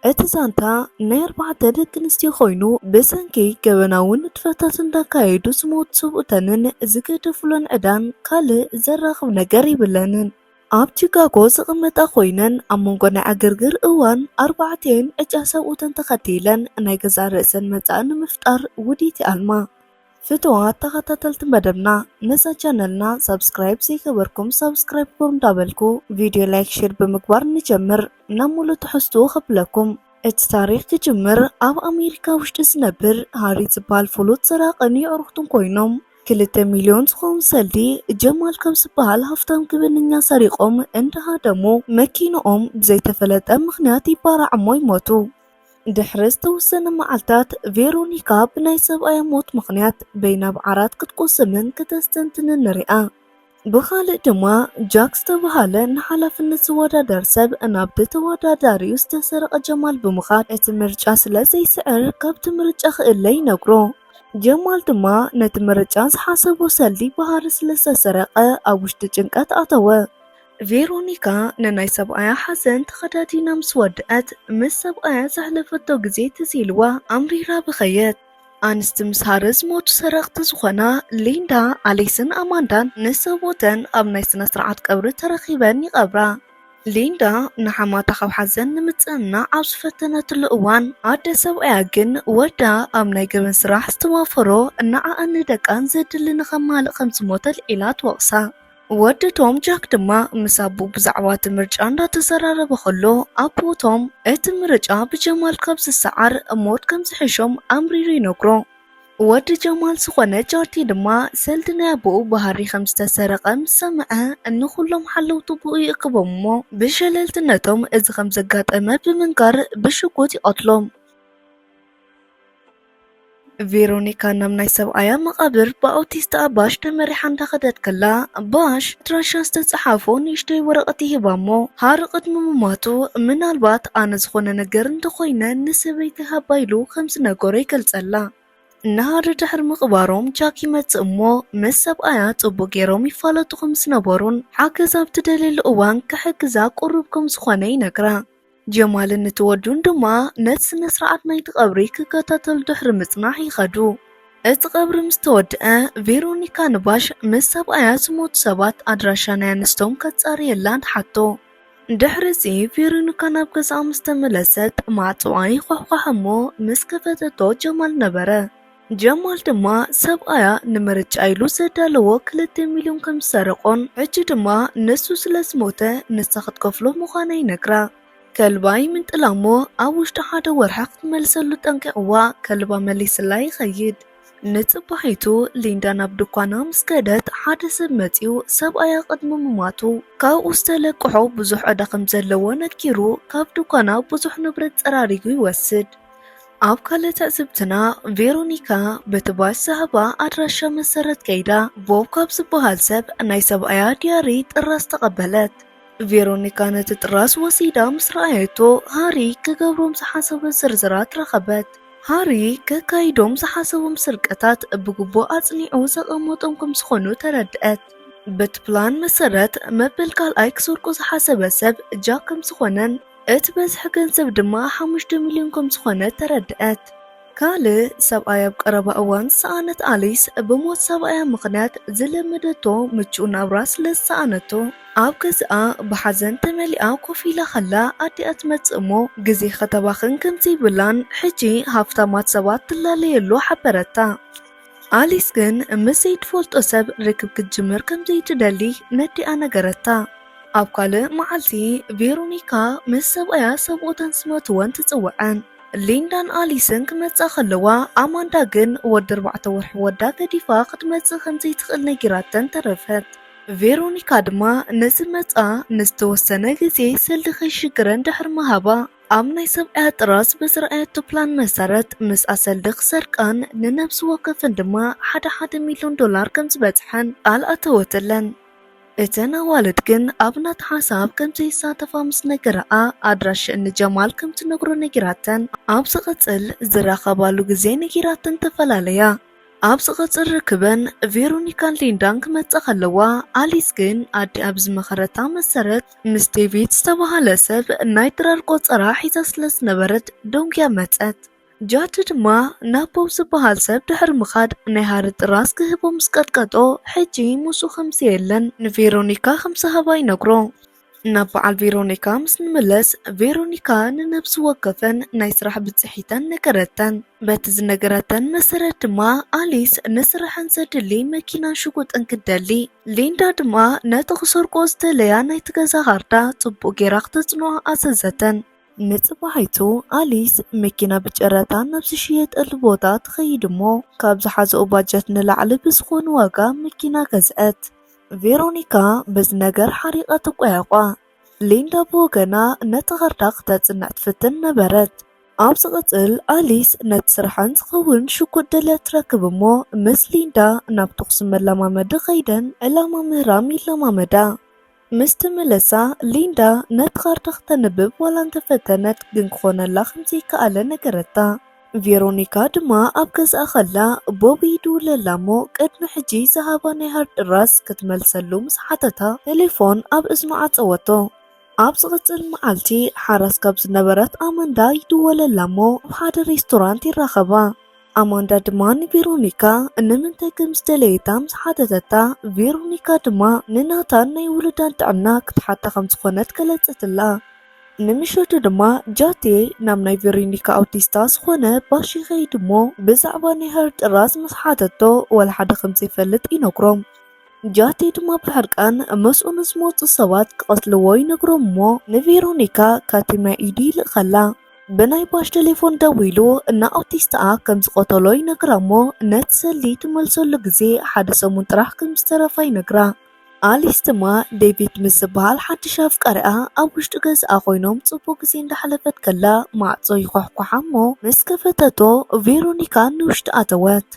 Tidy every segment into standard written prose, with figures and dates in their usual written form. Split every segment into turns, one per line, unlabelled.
اتزانታ نير بعد دك نستي خوينو بسنكي كبناون تفتات እንዳካሄዱ ስሞት ሰብኡተንን ዝገደፍሎን ዕዳን ካልእ ዘራኽብ ነገር ይብለንን ኣብ ቺካጎ ዝቕመጣ ኮይነን ኣብ መንጎ ናይ ዕግርግር እዋን 4 ዕጫ ሰብኡተን ተኸቲለን ናይ ገዛ ርእሰን መጻእ ንምፍጣር ውዲት ኣልማ ፍትዋት ተኸታተልቲ መደብና ነዛ ቻነልና ሰብስክራይብ ዘይገበርኩም ሰብስክራይብ ኩም እንዳበልኩ ቪዲዮ ላይክ ሼር ብምግባር ንጀምር ናብ ሙሉእ ትሕዝቶ ኸፍለኩም እቲ ታሪክ ክጅምር ኣብ ኣሜሪካ ውሽጢ ዝነብር ሃሪ ዝበሃል ፍሉጥ ሰራቕን ይዕሩኽትን ኮይኖም 2 ሚልዮን ዝኾኑ ሰልዲ ጀማል ካብ ዝበሃል ሃፍታም ግብንኛ ሰሪቖም እንዳሃደሙ መኪንኦም ብዘይተፈለጠ ምኽንያት ይባራዕሞ ይሞቱ ድሕሪ ዝተወሰነ መዓልታት ቬሮኒካ ብናይ ሰብኣያ ሞት ምኽንያት በይና ብዓራት ክትቆስምን ክተስተንትንን ንሪኣ ብኻልእ ድማ ጃክ ዝተባሃለ ንሓላፍነት ዝወዳደር ሰብ ናብቲ ተወዳዳሪኡ ዝተሰረቐ ጀማል ብምኻድ እቲ ምርጫ ስለ ዘይስዕር ካብቲ ምርጫ ክእለ ይነግሮ ጀማል ድማ ነቲ ምርጫ ዝሓሰቦ ሰልዲ ባህሪ ስለ ዝተሰረቐ ኣብ ውሽጢ ጭንቀት ኣተወ ቬሮኒካ ንናይ ሰብኣያ ሓዘን ተኸዳዲና ምስ ወድአት ምስ ሰብኣያ ዘሕለፈቶ ግዜ ትዚልዋ ኣምሪራ ብኸየት ኣንስቲ ምስ ሃረ ዝሞቱ ሰረቕቲ ዝኾና ሊንዳ ኣሌክስን ኣማንዳን ንሰቦተን ኣብ ናይ ስነ ስርዓት ቀብሪ ተረኺበን ይቐብራ ሊንዳ ንሓማታ ካብ ሓዘን ንምፅእና ኣብ ዝፈተነትሉ እዋን ኣደ ሰብኣያ ግን ወዳ ኣብ ናይ ገበን ስራሕ ዝተዋፈሮ ንዓኣን ንደቃን ዘድሊ ንኸማልእ ከም ዝሞተ ኢላ ትወቕሳ ወድቶም ጃክ ድማ ምስ ኣቦ ብዛዕባ እቲ ምርጫ እንዳተዘራረበ ከሎ ኣቦቶም እቲ ምርጫ ብጀማል ካብ ዝሰዓር ሞት ከም ዝሕሾም ኣምሪሩ ይነግሮ ወዲ ጀማል ዝኾነ ጃርቲ ድማ ሰልዲ ናይ ኣቦኡ ባህሪ ከም ዝተሰረቐ ምስ ሰምዐ ንኹሎም ሓለውቲ ብኡ ይእክቦም እሞ ብሸለልትነቶም እዚ ከም ዘጋጠመ ብምንጋር ብሽጉጥ ይቐትሎም ቬሮኒካ ናብ ናይ ሰብኣያ መቓብር ብኣውቲስት ባሽ ተመሪሓ እንዳኸደት ከላ ባሽ ኣድራሻ ዝተፀሓፎ ንእሽተይ ወረቐት ይሂባሞ ሃሪ ቅድሚ ምማቱ ምናልባት ኣነ ዝኾነ ነገር እንተኾይነ ንሰበይቲ ሃባይሉ ከም ዝነገሮ ይገልጸላ ንሃሪ ድሕሪ ምቕባሮም ጃክ ይመጽእ እሞ ምስ ሰብኣያ ጽቡቕ ገይሮም ይፋለጡ ከም ዝነበሩን ሓገዝ ኣብ ትደልየሉ እዋን ክሕግዛ ቁሩብ ከም ዝኾነ ይነግራ ጀማልን እትወዱን ድማ ነቲ ስነ ስርዓት ናይቲ ቀብሪ ክከታተሉ ድሕሪ ምጽናሕ ይኸዱ እቲ ቀብሪ ምስ ተወድአ ቬሮኒካ ንባሽ ምስ ሰብኣያ ዝሞቱ ሰባት ኣድራሻ ናይ ኣንስቶም ከጻርየላ ንሓቶ ድሕሪ እዚ ቬሮኒካ ናብ ገዝኣ ምስ ተመለሰት ማዕፅዋ ይኳሕኳሕ እሞ ምስ ከፈተቶ ጀማል ነበረ ጀማል ድማ ሰብኣያ ንምርጫ ኢሉ ዘዳለዎ 2 ሚልዮን ከም ዝሰረቆን ሕጂ ድማ ንሱ ስለ ዝሞተ ንሳ ክትከፍሎ ምዃና ይነግራ ከልባ ይምንጥላሞ ኣብ ውሽጢ ሓደ ወርሒ ክትመልሰሉ ጠንቂዕዋ ከልባ መሊስላ ይኸይድ ንጽባሒቱ ሊንዳ ናብ ድኳና ምስ ከደት ሓደ ሰብ መፂኡ ሰብኣያ ቅድሚ ምማቱ ካብኡ ዝተለቅሖ ብዙሕ ዕዳ ከም ዘለዎ ነጊሩ ካብ ድኳና ብዙሕ ንብረት ፀራሪጉ ይወስድ ኣብ ካልእ ትዕዝብትና ቬሮኒካ በቲ ባሽ ዝሃባ ኣድራሻ መሰረት ከይዳ ቦብ ካብ ዝበሃል ሰብ ናይ ሰብኣያ ዲያሪ ጥራስ ተቐበለት ቬሮኒካ ነቲ ጥራስ ወሲዳ ምስ ረኣየቶ ሃሪ ክገብሮም ዝሓሰበ ዝርዝራት ረኸበት ሃሪ ከካይዶም ዝሓሰቦም ስርቀታት ብግቡእ ኣጽኒዑ ዘቐመጦም ከም ዝኾኑ ተረድአት በቲ ፕላን መሰረት መበል ካልኣይ ክሰርቁ ዝሓሰበ ሰብ ጃክ ከም ዝኾነን እቲ በዝሒ ገንዘብ ድማ 5 ሚልዮን ከም ዝኾነ ተረድአት ካልእ ሰብኣያ ኣብ ቀረባ እዋን ሰኣነት ኣሊስ ብሞት ሰብኣያ ምኽንያት ዝለመደቶ ምቹእ ናብራ ስለ ዝሰኣነቶ ኣብ ገዝኣ ብሓዘን ተመሊኣ ኮፍ ኢላ ኸላ ኣዲኣ ትመጽእ እሞ ግዜ ከተባኽን ከምዘይብላን ሕጂ ሃፍታማት ሰባት ትላለየሉ ሓበረታ ኣሊስ ግን ምስ ዘይትፈልጦ ሰብ ርክብ ክትጅምር ከምዘይትደሊ ነዲኣ ነገረታ ኣብ ካልእ መዓልቲ ቬሮኒካ ምስ ሰብኣያ ሰብኡተን ዝመትወን ትጽውዐን ሊንዳን ኣሊስን ክመጽእ ከለዋ ኣማንዳ ግን ወዲ 4 ወርሒ ወዳ ገዲፋ ክትመጽእ ከምዘይትኽእል ነጊራተን ተረፈት ቬሮኒካ ድማ ነዚ መጻ ንዝተወሰነ ግዜ ሰልዲ ከይሽግረን ድሕሪ ምሃባ ኣብ ናይ ሰብኣያ ጥራስ ብዝረኣየቶ ፕላን መሰረት ምስ ሰልዲ ክሰርቃን ንነብሲ ወከፈን ድማ 1 ሚልዮን ዶላር ከም ዝበፅሐን ቃል ኣተወትለን እተን ኣዋልድ ግን ኣብ ናቲ ሓሳብ ከምዘይሳተፋ ምስ ነገረኣ ኣድራሻ ንጀማል ከም ትነግሮ ነጊራተን ኣብ ዝቕፅል ዝራኸባሉ ግዜ ነጊራተን ተፈላለያ ኣብ ዝቐፅል ርክበን ቬሮኒካን ሊንዳን ክመጽእ ከለዋ ኣሊስ ግን ኣዲ ኣብ ዝመኸረታ መሰረት ምስ ዴቪድ ዝተባሃለ ሰብ ናይ ድራር ቆፀራ ሒዛ ስለ ዝነበረት ደንጉያ መፀት። ጃቲ ድማ ናብ ቦብ ዝበሃል ሰብ ድሕሪ ምኻድ ናይ ሃሪ ጥራስ ክህቦ ምስ ቀጥቀጦ ሕጂ ምስኡ ከምዚ የለን ንቬሮኒካ ከም ዝሃባ ይነግሮ። ናብ በዓል ቬሮኒካ ምስ ንመለስ ቬሮኒካ ንነብሲ ወከፈን ናይ ስራሕ ብፅሒተን ነገረተን። በቲ ዝነገረተን መሰረት ድማ ኣሊስ ንስራሕን ዘድሊ መኪናን ሽጉጥን ክደሊ፣ ሊንዳ ድማ ነቲ ክሰርቆ ዝተለያ ናይቲ ገዛ ካርዳ ጽቡቕ ጌራ ክተጽንዖ ኣዘዘተን። ንጽባሒቱ ኣሊስ መኪና ብጨረታ ናብ ዝሽየጠሉ ቦታ ትኸይድ እሞ ካብ ዝሓዘኦ ባጀት ንላዕሊ ብዝኾነ ዋጋ መኪና ገዝአት። ቬሮኒካ በዚ ነገር ሓሪቓ ተቆያቋ። ሊንዳ ብወገና ነቲ ካርዳ ክተጽንዕ ትፍትን ነበረት። ኣብ ዝቕጽል ኣሊስ ነቲ ስራሕን ዝኸውን ሽጉጥ ደልያ ትረክብ እሞ ምስ ሊንዳ ናብ ተኹሲ መለማመዲ ኸይደን ዕላማ ምህራም ይለማመዳ። ምስ ተመለሳ ሊንዳ ነቲ ካርዳ ክተንብብ ዋላ እንተፈተነት ግን ክኾነላ ከምዘይከኣለ ነገረታ። ቬሮኒካ ድማ ኣብ ገዝኣ ኸላ ቦብ ይድውለላ እሞ ቅድሚ ሕጂ ዝሃባ ናይ ሃር ጥራስ ክትመልሰሉ ምስ ሓተታ ቴሌፎን ኣብ እዝኑ ዓፀወቶ። ኣብ ዝቕፅል መዓልቲ ሓራስ ካብ ዝነበረት ኣማንዳ ይድወለላ እሞ ኣብ ሓደ ሬስቶራንት ይራኸባ። ኣማንዳ ድማ ንቬሮኒካ ንምንታይ ከም ዝደለየታ ምስ ሓተተታ ቬሮኒካ ድማ ንናታን ናይ ውሉዳን ጥዕና ክትሓታ ከም ዝኾነት ገለጸትላ። ንምሸቱ ድማ ጃቴ ናብ ናይ ቬሮኒካ ኣውቲስታ ዝኾነ ባሽ ይኸይድ እሞ ብዛዕባ ናይ ሃር ጥራስ ምስ ሓተቶ ወላ ሓደ ከምዘይፈልጥ ይነግሮም። ጃቴ ድማ ብሕርቃን መስኡ ንዝመፁ ሰባት ክቐትልዎ ይነግሮም እሞ ንቬሮኒካ ካቲማ ኢዱ ይልእኸላ። ብናይ ባሽ ቴሌፎን ደዊሉ ንኣውቲስትኣ ከም ዝቆተሎ ይነግራ እሞ ነቲ ሰሊ ትመልሰሉ ግዜ ሓደ ሰሙን ጥራሕ ከም ዝተረፋ ይነግራ። ኣሊስ ድማ ዴቪድ ምስ ዝበሃል ሓድሽ ኣፍቃሪኣ ኣብ ውሽጢ ገዝኣ ኮይኖም ጽቡቕ ግዜ እንዳሕለፈት ከላ ማዕጾ ይኳሕኳሓ እሞ ምስ ከፈተቶ ቬሮኒካ ንውሽጢ ኣተወት።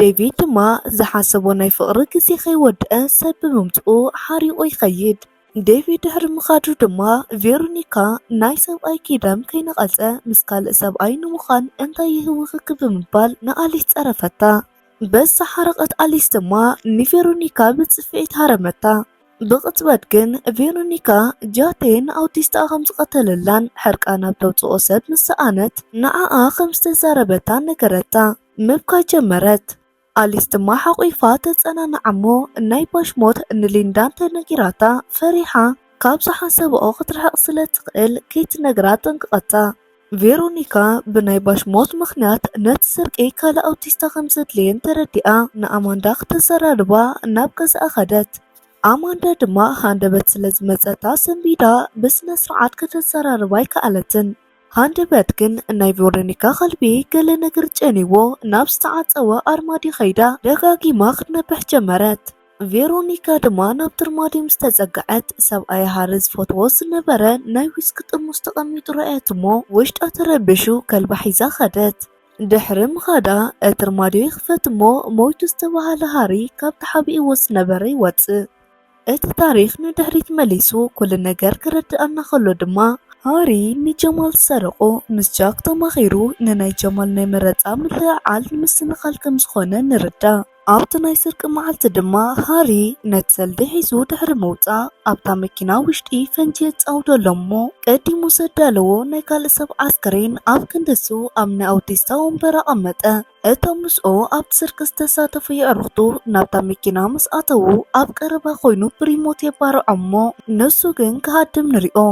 ዴቪድ ድማ ዝሓሰቦ ናይ ፍቕሪ ግዜ ከይወድአ ሰብ ብምምጽኡ ሓሪቑ ይኸይድ። ዴቪድ ድሕሪ ምኻዱ ድማ ቬሮኒካ ናይ ሰብኣይ ኪዳም ከይነቐልፀ ምስ ካልእ ሰብኣይ ንምዃን እንታይ ይህውኽክ ብምባል ንኣሊስ ፀረፈታ። በዛ ሓረቐት ኣሊስ ድማ ንቬሮኒካ ብፅፍዒት ሃረመታ። ብቕፅበት ግን ቬሮኒካ ጃቴ ንኣውቲስትኣ ከም ዝቐተለላን ሕርቃና ኣብ ተውፅኦ ሰብ ምስ ሰኣነት ንዓኣ ከም ዝተዛረበታ ነገረታ። ምብካይ ጀመረት። ኣሊስ ድማ ሓቑፋ ተጸናንዓ እሞ ናይ ባሽ ሞት ንሊንዳ እንተነጊራታ ፈሪሓ ካብ ዝሓሰብኦ ክትርሕቕ ስለ ትኽእል ከይትነግራ ጠንቅቐታ። ቬሮኒካ ብናይ ባሽ ሞት ምኽንያት ነቲ ስርቂ ካልእ ኣውቲስታ ከም ዘድልየን ተረዲኣ ንኣማንዳ ክተዘራርባ ናብ ገዝኣ ኸደት። ኣማንዳ ድማ ሃንደበት ስለ ዝመፀታ ሰንቢዳ ብስነ ስርዓት ከተዘራርባ ኣይከኣለትን። ሃንደበት ግን ናይ ቬሮኒካ ቐልቢ ገለ ነገር ጨኒዎ ናብ ዝተዓፀወ ኣርማድዮ ኸይዳ ደጋጊማ ክትነብሕ ጀመረት። ቬሮኒካ ድማ ናብ ትርማድዮ ምስ ተፀግዐት ሰብኣይ ሃሪ ዝፈትዎ ዝነበረ ናይ ዊስኪ ጥርሙዝ ተቐሚጡ ረኣየት እሞ ውሽጣ ተረቢሹ ከልባ ሒዛ ኸደት። ድሕሪ ምኻዳ እቲ ኣርማድዮ ይኽፈት እሞ ሞይቱ ዝተባሃለ ሃሪ ካብ ተሓቢእዎ ዝነበረ ይወፅእ። እቲ ታሪክ ንድሕሪት መሊሱ ኩሉ ነገር ክረድአና ከሎ ድማ ሃሪ ንጀማል ዝሰረቆ ምስ ጃክ ተማኺሩ ንናይ ጀማል ናይ መረፃ ምልዕዓል ንምስንኻል ከም ዝኾነ ንርዳእ። ኣብቲ ናይ ስርቂ መዓልቲ ድማ ሃሪ ነቲ ሰልዲ ሒዙ ድሕሪ ምውፃእ ኣብታ መኪና ውሽጢ ፈንጂ የፃውደሎ እሞ ቀዲሙ ዘዳለዎ ናይ ካልእ ሰብ ዓስከሬን ኣብ ክንድሱ ኣብ ናይ ኣውቲስታ ወንበር ኣቐመጠ። እቶም ምስኡ ኣብቲ ስርቂ ዝተሳተፉ የዕርኽቱ ናብታ መኪና ምስ ኣተዉ ኣብ ቀረባ ኮይኑ ብሪሞት የባርዖ እሞ ነሱ ግን ክሃድም ንሪኦ።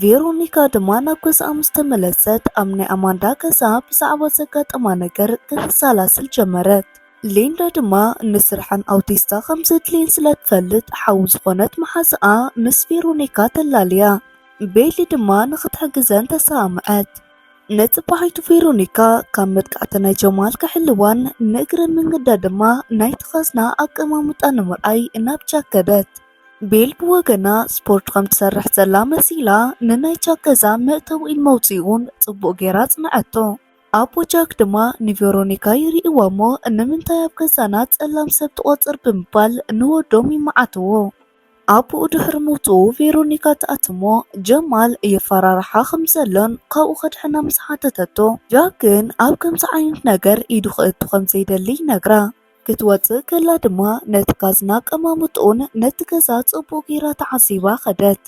ቬሮኒካ ድማ ናብ ገዝኣ ምስ ተመለሰት ኣብ ናይ ኣማንዳ ገዛ ብዛዕባ ዘጋጠማ ነገር ክትሰላስል ጀመረት። ሊንዳ ድማ ንስርሐን ኣውቲስታ ከም ዘድልየን ስለ ትፈልጥ ሓዊ ዝኾነት መሓዝኣ ምስ ቬሮኒካ ተላልያ። ቤሊ ድማ ንኽትሕግዘን ተሰማዐት። ነጽባሒቱ ቬሮኒካ ካብ መጥቃዕቲ ናይ ጀማል ክሕልዋን ንእግረ መንገዳ ድማ ናይቲ ኸዝና ኣቀማምጣ ንምርኣይ ናብ ጃክ ከደት። ቤል ብወገና ስፖርት ከም ትሰርሕ ዘላ መሲላ ንናይ ጃክ ገዛ መእተዊ ኢል መውፅኡን ጽቡቕ ጌራ ጽንዐቶ። ኣቦ ጃክ ድማ ንቬሮኒካ ይርእዋ እሞ ንምንታይ ኣብ ገዛና ጸላም ሰብ ትቖፅር ብምባል ንወዶም ይመዓትዎ። أبو دحر موتو فيرونيكا تأتمو جمال يفرارحا خمسلن قاو خدحنا مسحاتتتو جاكن أب كمس عينت نجر إيدو خدتو خمسيدلي نجرا كتواتي كلا دما نتكازناك أمامتون نتكازات أبو غيرا تعصيبا خدت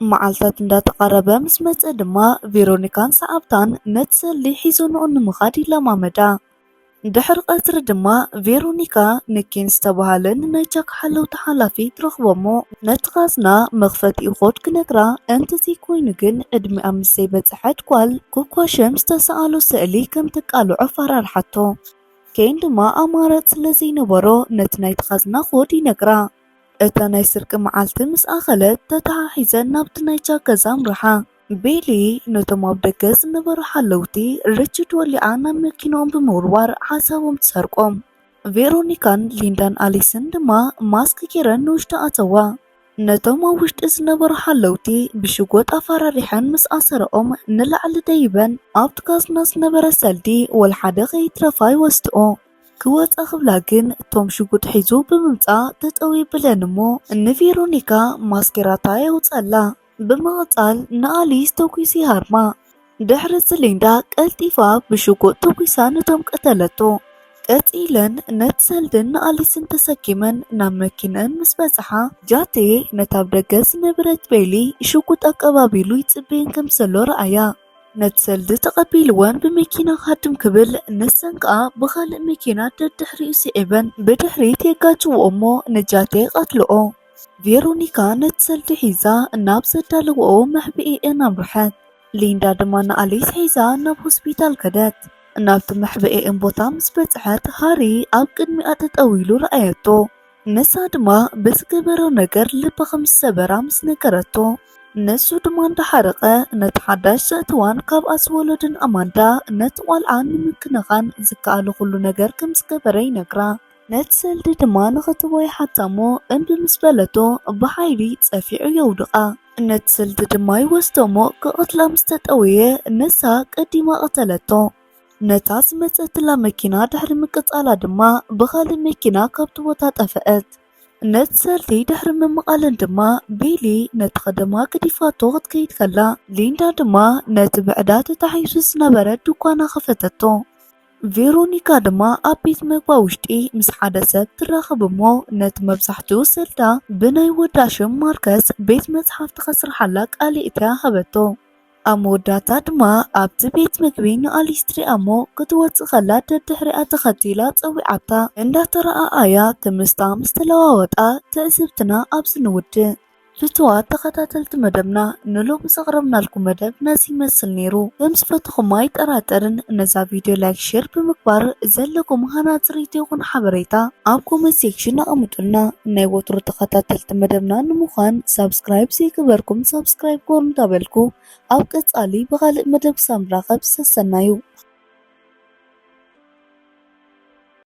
معالتات እንዳተቃረበ ምስ መጽ ድማ ቬሮኒካን ሰዓብታን ነትሰሊ ሒዞንኦ ንምኻድ ይለማመዳ ድሕሪ ቀትሪ ድማ ቬሮኒካ ንኪን ዝተባሃለ ናይ ጃክ ሓለውቲ ሓላፊ ትረኽቦሞ ነቲ ኻዝና መኽፈቲኡ ኾድ ክነግራ እንተዚ ኮይኑ ግን ዕድሚኣ ምስ ዘይበፅሐት ጓል ኮኳሸም ዝተሰኣሎ ስእሊ ከም ትቃልዖ ፈራርሓቶ ከይን ድማ ኣማራፅ ስለዘይነበሮ ነቲ ናይቲ ኻዝና ኾድ ይነግራ እታ ናይ ስርቂ መዓልቲ ምስ ኣኸለት ተተሓሒዘን ናብቲ ናይ ጃክ ገዛ ምርሓ ቤሊ ነቶም ኣብ ደገ ዝነበሩ ሓለውቲ ርችድ ወሊዓ ናብ መኪኖም ብምውርዋር ሓሳቦም ትሰርቆም ቬሮኒካን ሊንዳን ኣሊስን ድማ ማስክ ጌረን ንውሽጢ ኣተዋ ነቶም ኣብ ውሽጢ ዝነበሩ ሓለውቲ ብሽጎጥ ኣፈራሪሐን ምስ ኣሰረኦም ንላዕሊ ደይበን ኣብቲ ካዝና ዝነበረ ሰልዲ ወልሓደ ከይትረፋ ይወስድኦ ክወፃ ክብላ ግን እቶም ሽጉጥ ሒዙ ብምምፃእ ተጠው ይብለን እሞ ንቬሮኒካ ማስኬራታ የውፀላ ብምቕፃል ንኣሊስ ተኩሲ ሃርማ ድሕሪ ሊንዳ ቀልጢፋ ብሽጉጥ ተኩሳ ነቶም ቀተለቶ ቀፂለን ነቲ ሰልድን ንኣሊስን ተሰኪመን ናብ መኪነን ምስ በፅሓ ጃቴ ነታብ ደገ ዝነበረት ቤሊ ሽጉጥ ኣቀባቢሉ ይፅበየን ከም ዘሎ ረኣያ ነቲ ሰልዲ ተቐቢልወን ብመኪና ካድም ክብል ንሰን ከዓ ብኻልእ መኪና ደድሕሪኡ ስዒበን ብድሕሪት የጋጭውኦ እሞ ንጃቴ ቀትልኦ ቬሮኒካ ነቲ ሰልዲ ሒዛ ናብ ዘዳለውኦ መሕብኤአን ኣምርሐት ሊንዳ ድማ ንኣሊስ ሒዛ ናብ ሆስፒታል ከደት ናብቲ መሕብኤአን ቦታ ምስ በፅሐት ሃሪ ኣብ ቅድሚኣ ጠጠው ኢሉ ረኣየቶ ንሳ ድማ ብዝገበሮ ነገር ልባ ከም ዝሰበራ ምስ ነገረቶ ነሱ ድማ እንዳሓረቀ ነቲ ሓዳሽ ዘእትዋን ካብኣ ዝወለድን ኣማንዳ ነቲ ቆልዓ ንምክንኻን ዝከኣለ ኩሉ ነገር ከም ዝገበረ ይነግራ ነቲ ሰልዲ ድማ ንኽትቦ ይሓታሞ እምቢ ምስ በለቶ ብሓይሊ ፀፊዑ የውድቓ ነቲ ሰልዲ ድማ ይወስዶሞ ክቕትላ ምስ ተጠወየ ነሳ ቀዲማ ቀተለቶ ነታ ዝመፀትላ መኪና ድሕሪ ምቅፃላ ድማ ብኻልእ መኪና ካብቲ ቦታ ጠፍአት ነቲ ሰልዲ ድሕሪ ምምቓለን ድማ ቤሊ ነቲ ኸደማ ገዲፋቶ ክትከይድ ከላ ሊንዳ ድማ ነቲ ብዕዳ ተታሒዙ ዝነበረ ድኳና ኸፈተቶ ቬሮኒካ ድማ ኣብ ቤት ምግባ ውሽጢ ምስ ሓደ ሰብ ትራኸብ እሞ ነቲ መብዛሕትኡ ሰልዳ ብናይ ወዳ ሽም ማርከስ ቤት መፅሓፍቲ ኸስርሓላ ቃሊእታ ሃበቶ ኣብ መወዳእታ ድማ ኣብቲ ቤት ምግቢ ንኣሊስ ትሪኣ እሞ ክትወፅእ ኸላ ደድሕሪኣ ተኸቲላ ፀዊዓታ እንዳተረኣኣያ ክምስታ ምስ ተለዋወጣ ትእዝብትና ኣብዚ ንውድእ ፍትዋት ተኸታተልቲ መደብና ንሎሚ ዘቕረብናልኩም መደብ ነዚ ይመስል ነይሩ ከም ዝፈትኹም ኣይጠራጠርን ነዛ ቪድዮ ላይክ ሼር ብምግባር ዘለኩም ሃናፅሪት ይኹን ሓበሬታ ኣብ ኮመንት ሴክሽን ኣቕምጡልና ናይ ወትሮ ተኸታተልቲ መደብና ንምዃን ሳብስክራይብ ዘይገበርኩም ሳብስክራይብ ጎር እንዳበልኩ ኣብ ቀፃሊ ብኻልእ መደብ ክሳብ ንራኸብ ሰሰናዩ